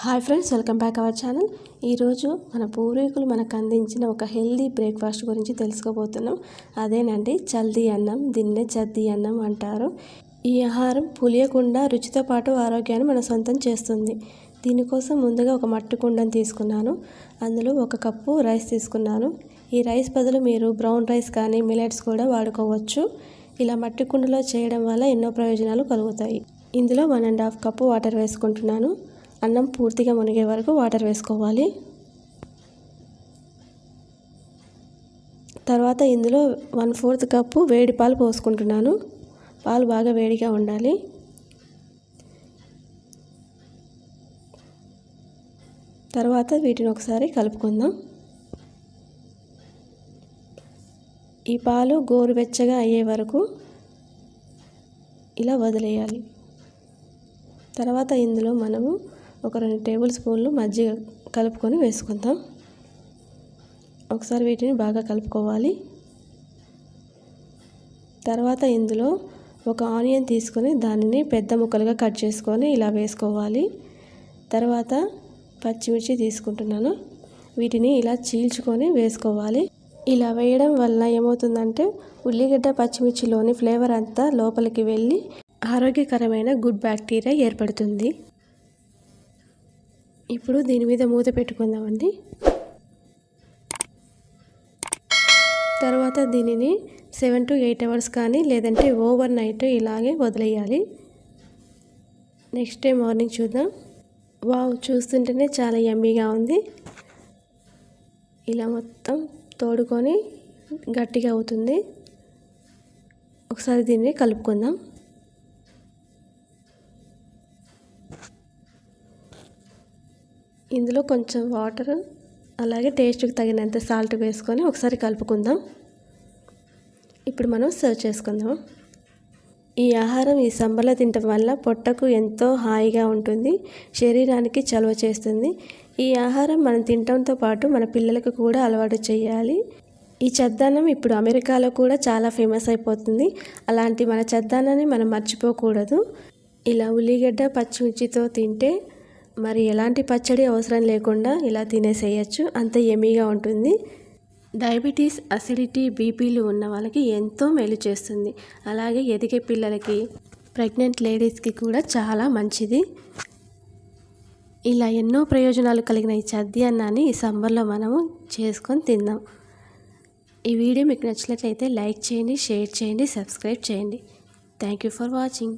Hi friends, welcome back our channel. ఈరోజు మన పూర్వీకులు మనకు అందించిన ఒక హెల్దీ బ్రేక్ఫాస్ట్ గురించి తెలుసుకోబోతున్నాం. అదేనండి చల్దీ అన్నం. దీన్నే చద్ది అన్నం అంటారు. ఈ ఆహారం పులియకుండా రుచితో పాటు ఆరోగ్యాన్ని మన సొంతం చేస్తుంది. దీనికోసం ముందుగా ఒక మట్టి కుండను తీసుకున్నాను. అందులో 1 కప్పు రైస్ తీసుకున్నాను. ఈ రైస్ బదులు మీరు బ్రౌన్ రైస్ కానీ మిల్లెట్స్ కూడా వాడుకోవచ్చు. ఇలా మట్టి కుండలో చేయడం వల్ల ఎన్నో ప్రయోజనాలు కలుగుతాయి. ఇందులో 1.5 కప్పు వాటర్ వేసుకుంటున్నాను. అన్నం పూర్తిగా మునిగే వరకు వాటర్ వేసుకోవాలి. తర్వాత ఇందులో 1/4 కప్పు వేడి పాలు పోసుకుంటున్నాను. పాలు బాగా వేడిగా ఉండాలి. తర్వాత వీటిని ఒకసారి కలుపుకుందాం. ఈ పాలు గోరువెచ్చగా అయ్యే వరకు ఇలా వదిలేయాలి. తర్వాత ఇందులో మనము ఒక 2 టేబుల్ స్పూన్లు మజ్జిగ కలుపుకొని వేసుకుందాం. ఒకసారి వీటిని బాగా కలుపుకోవాలి. తర్వాత ఇందులో ఒక ఆనియన్ తీసుకొని దానిని పెద్ద ముక్కలుగా కట్ చేసుకొని ఇలా వేసుకోవాలి. తర్వాత పచ్చిమిర్చి తీసుకుంటున్నాను. వీటిని ఇలా చీల్చుకొని వేసుకోవాలి. ఇలా వేయడం వల్ల ఏమవుతుందంటే ఉల్లిగడ్డ పచ్చిమిర్చిలోని ఫ్లేవర్ అంతా లోపలికి వెళ్ళి ఆరోగ్యకరమైన గుడ్ బ్యాక్టీరియా ఏర్పడుతుంది. ఇప్పుడు దీని మీద మూత పెట్టుకుందామండి. తర్వాత దీనిని 7 to 8 అవర్స్ కానీ లేదంటే ఓవర్ నైట్ ఇలాగే వదిలేయాలి. నెక్స్ట్ డే మార్నింగ్ చూద్దాం. వావ్, చూస్తుంటేనే చాలా యమ్మీగా ఉంది. ఇలా మొత్తం తోడుకొని గట్టిగా అవుతుంది. ఒకసారి దీన్ని కలుపుకుందాం. ఇందులో కొంచెం వాటర్ అలాగే టేస్ట్కి తగినంత సాల్ట్ వేసుకొని ఒకసారి కలుపుకుందాం. ఇప్పుడు మనం సర్వ్ చేసుకుందాం. ఈ ఆహారం ఈ సమ్మర్లో తినడం వల్ల పొట్టకు ఎంతో హాయిగా ఉంటుంది. శరీరానికి చలువ చేస్తుంది. ఈ ఆహారం మనం తినడంతో పాటు మన పిల్లలకు కూడా అలవాటు చేయాలి. ఈ చద్దన్నం ఇప్పుడు అమెరికాలో కూడా చాలా ఫేమస్ అయిపోతుంది. అలాంటి మన చద్దన్నాన్ని మనం మర్చిపోకూడదు. ఇలా ఉల్లిగడ్డ పచ్చిమిర్చితో తింటే మరి ఎలాంటి పచ్చడి అవసరం లేకుండా ఇలా తినేసేయచ్చు. అంత యమ్మీగా ఉంటుంది. డయాబెటీస్, అసిడిటీ, బీపీలు ఉన్న వాళ్ళకి ఎంతో మేలు చేస్తుంది. అలాగే ఎదిగే పిల్లలకి, ప్రెగ్నెంట్ లేడీస్కి కూడా చాలా మంచిది. ఇలా ఎన్నో ప్రయోజనాలు కలిగిన ఈ చద్ది అన్నాన్ని ఈ సమ్మర్లో మనము చేసుకొని తిందాం. ఈ వీడియో మీకు నచ్చినట్లయితే లైక్ చేయండి, షేర్ చేయండి, సబ్స్క్రైబ్ చేయండి. Thank you for watching.